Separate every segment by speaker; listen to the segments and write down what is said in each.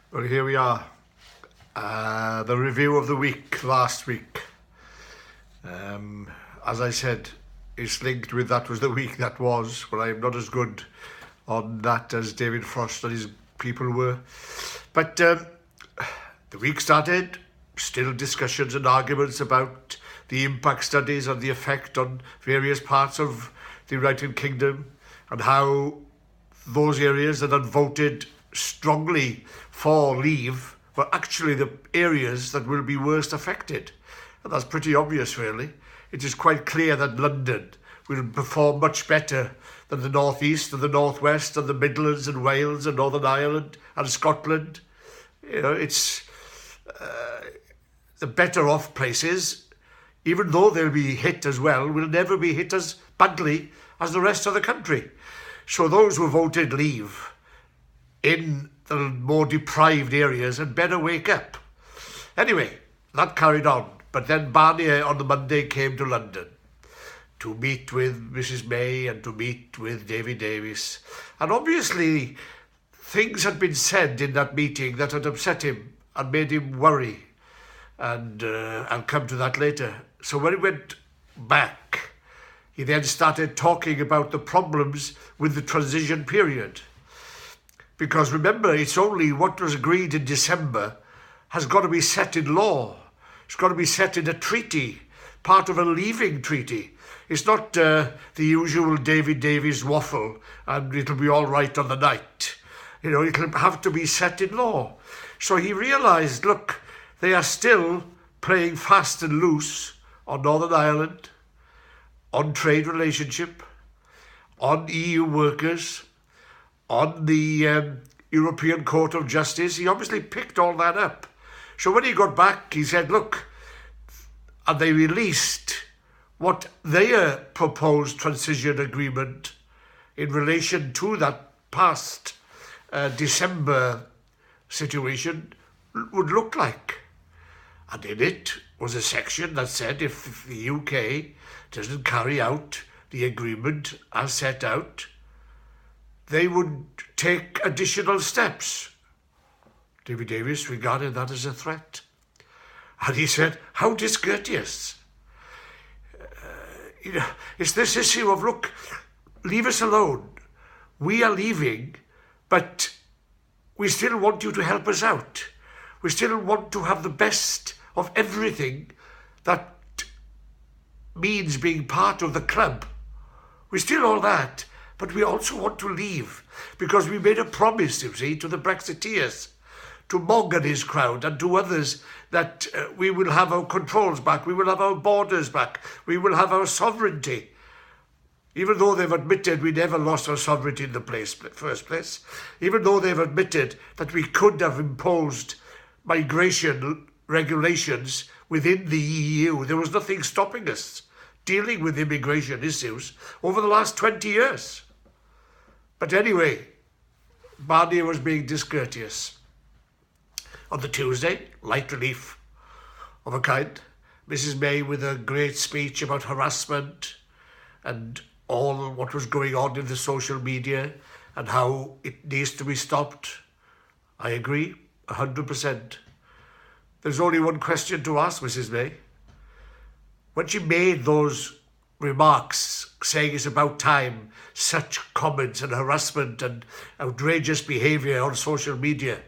Speaker 1: Well, here we are. The review of the week last week. As I said, it's linked with that was the week that was, but I'm not as good on that as David Frost and his people were. But the week started, still discussions and arguments about the impact studies and the effect on various parts of the United Kingdom and how those areas that had voted strongly for leave were actually the areas that will be worst affected. And that's pretty obvious, really. It is quite clear that London will perform much better than the North East and the North West and the Midlands and Wales and Northern Ireland and Scotland. You know, it's the better off places, even though they'll be hit as well, will never be hit as badly as the rest of the country. So those who voted leave in the more deprived areas had better wake up. Anyway, that carried on. But then Barnier on the Monday came to London to meet with Mrs May and to meet with David Davis. And obviously things had been said in that meeting that had upset him and made him worry. And I'll come to that later. So when he went back, he then started talking about the problems with the transition period. Because remember, it's only what was agreed in December has got to be set in law. It's got to be set in a treaty, part of a leaving treaty. It's not the usual David Davies waffle and it'll be all right on the night. You know, it'll have to be set in law. So he realised, look, they are still playing fast and loose on Northern Ireland, on trade relationship, on EU workers, on the European Court of Justice. He obviously picked all that up. So when he got back, he said, look, and they released what their proposed transition agreement in relation to that past December situation would look like. And in it was a section that said if the UK doesn't carry out the agreement as set out, they would take additional steps. David Davis regarded that as a threat. And he said, how discourteous. It's this issue of, look, leave us alone. We are leaving, but we still want you to help us out. We still want to have the best of everything that means being part of the club. We still all that, but we also want to leave because we made a promise, you see, to the Brexiteers, to Mog and his crowd and to others that we will have our controls back, we will have our borders back, we will have our sovereignty. Even though they've admitted we never lost our sovereignty in the first place, even though they've admitted that we could have imposed migration regulations within the EU, there was nothing stopping us dealing with immigration issues over the last 20 years. But anyway, Barnier was being discourteous. On the Tuesday, light relief of a kind, Mrs May with a great speech about harassment and all what was going on in the social media and how it needs to be stopped. I agree, 100%. There's only one question to ask Mrs May. When she made those remarks saying it's about time, such comments and harassment and outrageous behaviour on social media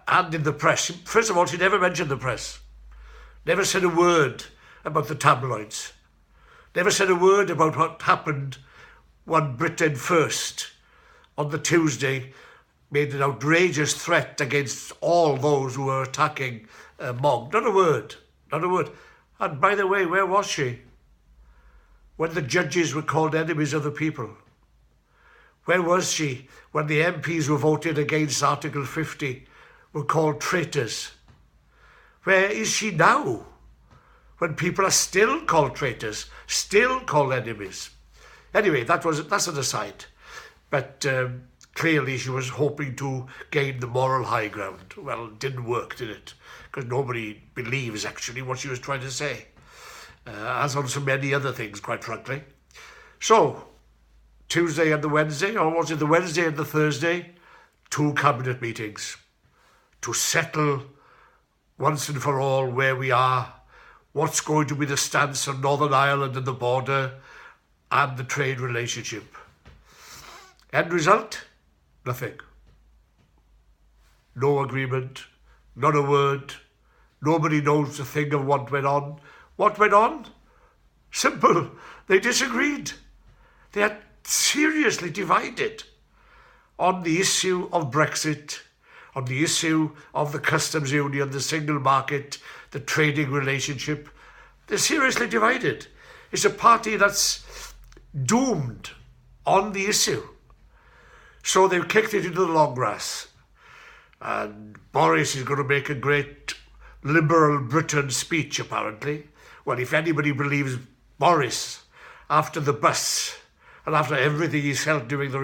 Speaker 1: and in the press, first of all, she never mentioned the press. Never said a word about the tabloids. Never said a word about what happened when Britain First on the Tuesday made an outrageous threat against all those who were attacking Mog. Not a word, not a word. And by the way, where was she when the judges were called enemies of the people? Where was she when the MPs who voted against Article 50 were called traitors? Where is she now when people are still called traitors, still called enemies? Anyway, that's an aside. But clearly she was hoping to gain the moral high ground. Well, it didn't work, did it? Because nobody believes actually what she was trying to say. As on so many other things, quite frankly. So, Tuesday and the Wednesday, or was it the Wednesday and the Thursday? 2 cabinet meetings. to settle once and for all where we are, what's going to be the stance on Northern Ireland and the border and the trade relationship. End result? Nothing. No agreement, not a word. Nobody knows a thing of what went on. What went on? Simple. They disagreed. They are seriously divided on the issue of Brexit, on the issue of the customs union, the single market, the trading relationship. They're seriously divided. It's a party that's doomed on the issue. So they've kicked it into the long grass. And Boris is going to make a great liberal Britain speech, apparently. Well, if anybody believes Boris, after the bus and after everything he said during the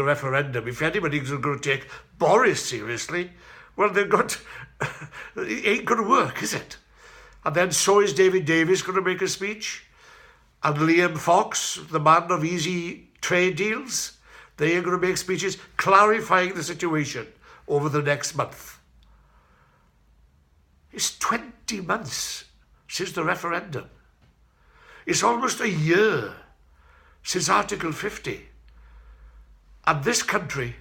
Speaker 1: referendum, if anybody's going to take Boris seriously, well, they've got... it ain't going to work, is it? And then so is David Davis going to make a speech. And Liam Fox, the man of easy trade deals, they are going to make speeches clarifying the situation over the next month. It's 20 months since the referendum. It's almost a year since Article 50. And this country,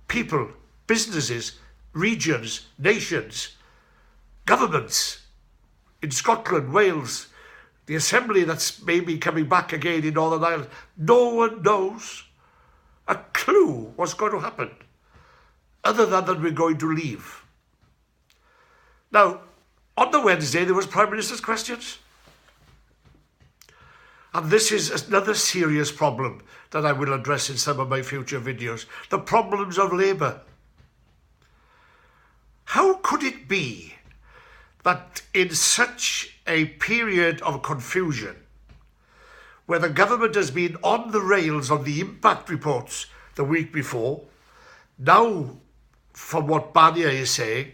Speaker 1: people, businesses, regions, nations, governments in Scotland, Wales, the Assembly that's maybe coming back again in Northern Ireland, no one knows a clue what's going to happen, other than that we're going to leave. Now, on the Wednesday, there was Prime Minister's questions. And this is another serious problem that I will address in some of my future videos. The problems of Labour. How could it be that in such a period of confusion, where the government has been on the rails on the impact reports the week before, now, from what Barnier is saying,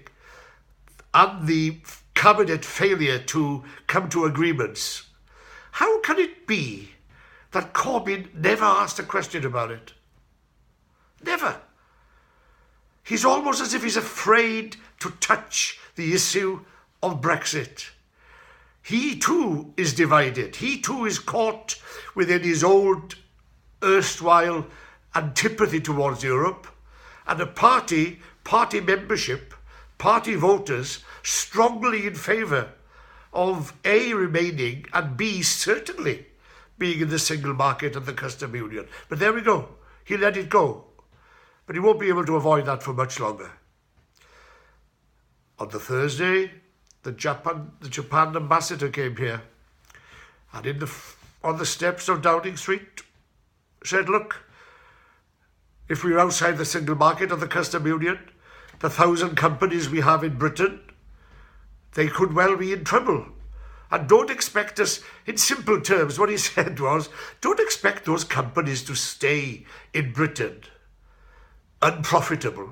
Speaker 1: and the cabinet failure to come to agreements, how can it be that Corbyn never asked a question about it? Never. He's almost as if he's afraid to touch the issue of Brexit. He too is divided. He too is caught within his old erstwhile antipathy towards Europe, and a party membership, party voters strongly in favour of A, remaining, and B, certainly being in the single market and the customs union. But there we go. He let it go. But he won't be able to avoid that for much longer. On the Thursday, the Japan ambassador came here, and on the steps of Downing Street said, look, if we're outside the single market and the customs union, the 1,000 companies we have in Britain, they could well be in trouble. And don't expect us, in simple terms, what he said was, don't expect those companies to stay in Britain unprofitable,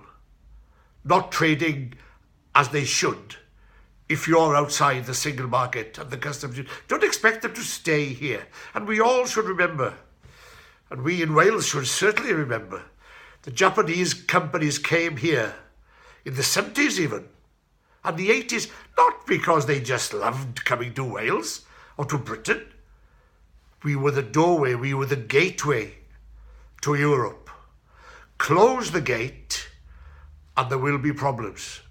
Speaker 1: not trading as they should. If you're outside the single market and the customs union, don't expect them to stay here. And we all should remember, and we in Wales should certainly remember, the Japanese companies came here in the 70s even, and the 80s, not because they just loved coming to Wales or to Britain. We were the doorway, we were the gateway to Europe. Close the gate and there will be problems.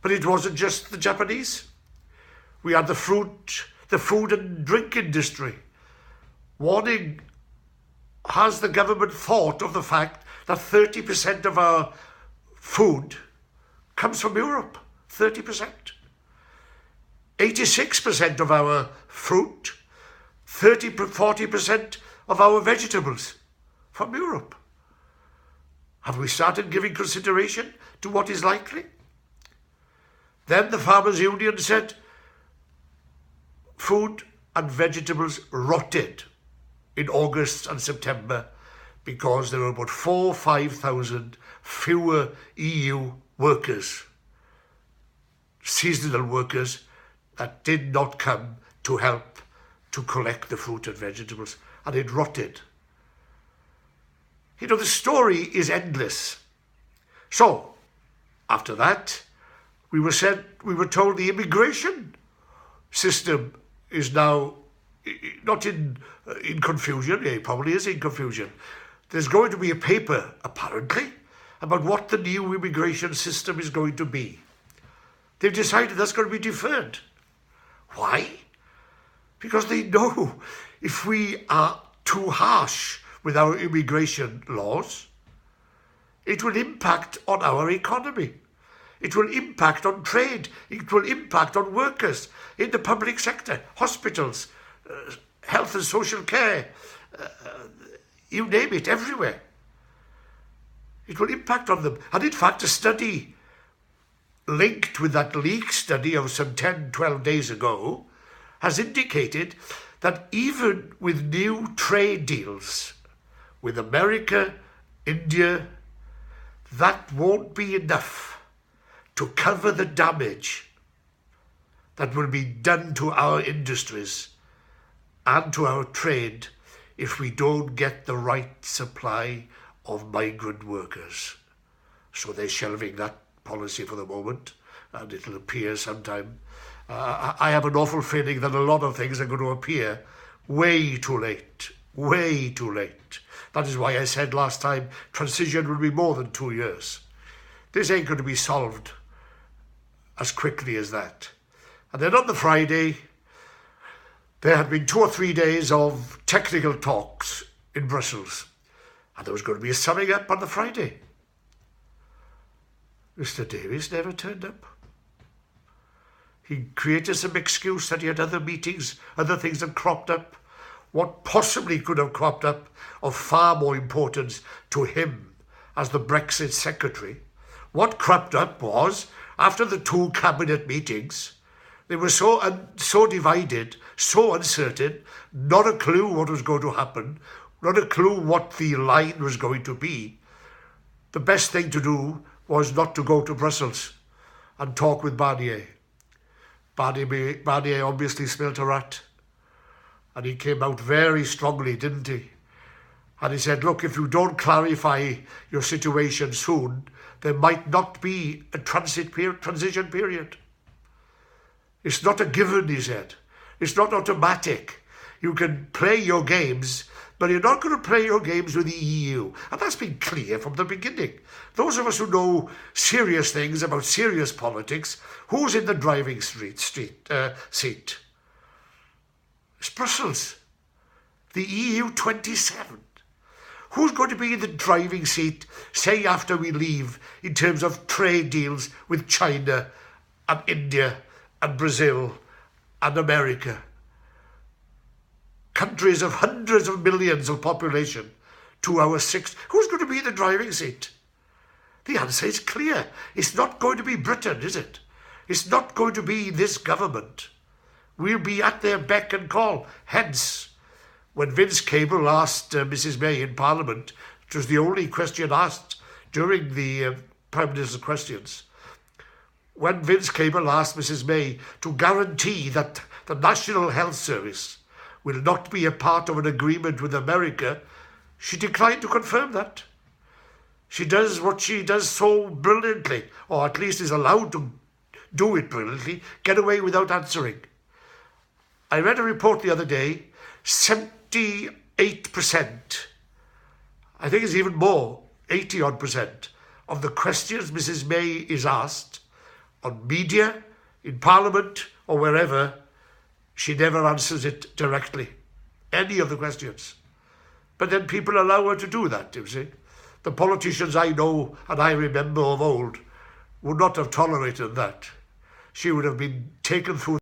Speaker 1: But it wasn't just the Japanese. We had the food and drink industry. Warning, has the government thought of the fact that 30% of our food comes from Europe? 30%. 86% of our fruit, 40% of our vegetables from Europe. Have we started giving consideration to what is likely? Then the Farmers' Union said food and vegetables rotted in August and September because there were about 4,000 or 5,000 fewer EU workers, seasonal workers, that did not come to help to collect the fruit and vegetables, and it rotted. You know, the story is endless. So, After that, we were told the immigration system is now not in confusion. It probably is in confusion. There's going to be a paper, apparently, about what the new immigration system is going to be. They've decided that's going to be deferred. Why? Because they know if we are too harsh with our immigration laws, it will impact on our economy. It will impact on trade. It will impact on workers in the public sector, hospitals, health and social care, you name it, everywhere. It will impact on them. And in fact, a study linked with that leak study of some 10, 12 days ago has indicated that even with new trade deals with America, India, that won't be enough to cover the damage that will be done to our industries and to our trade if we don't get the right supply of migrant workers. So they're shelving that policy for the moment, and it'll appear sometime. I have an awful feeling that a lot of things are going to appear way too late. Way too late. That is why I said last time transition will be more than 2 years. This ain't going to be solved as quickly as that. And then on the Friday, there had been 2 or 3 days of technical talks in Brussels. And there was going to be a summing up on the Friday. Mr. Davies never turned up. He created some excuse that he had other meetings, other things had cropped up. What possibly could have cropped up of far more importance to him as the Brexit secretary? What cropped up was, after the 2 cabinet meetings, they were so divided, so uncertain, not a clue what was going to happen, not a clue what the line was going to be. The best thing to do was not to go to Brussels and talk with Barnier. Barnier obviously smelt a rat. And he came out very strongly, didn't he? And he said, look, if you don't clarify your situation soon, there might not be a transition period. It's not a given, he said. It's not automatic. You can play your games, but you're not going to play your games with the EU. And that's been clear from the beginning. Those of us who know serious things about serious politics, who's in the driving seat? It's Brussels, the EU 27. Who's going to be in the driving seat, say, after we leave, in terms of trade deals with China and India and Brazil and America? Countries of hundreds of millions of population to our 6. Who's going to be in the driving seat? The answer is clear. It's not going to be Britain, is it? It's not going to be this government. We'll be at their beck and call. Hence, when Vince Cable asked Mrs May in Parliament, it was the only question asked during the Prime Minister's questions, when Vince Cable asked Mrs May to guarantee that the National Health Service will not be a part of an agreement with America, she declined to confirm that. She does what she does so brilliantly, or at least is allowed to do it brilliantly, get away without answering. I read a report the other day, 78%, I think it's even more, 80-odd% of the questions Mrs May is asked on media, in Parliament or wherever, she never answers it directly, any of the questions. But then people allow her to do that, you see. The politicians I know and I remember of old would not have tolerated that. She would have been taken through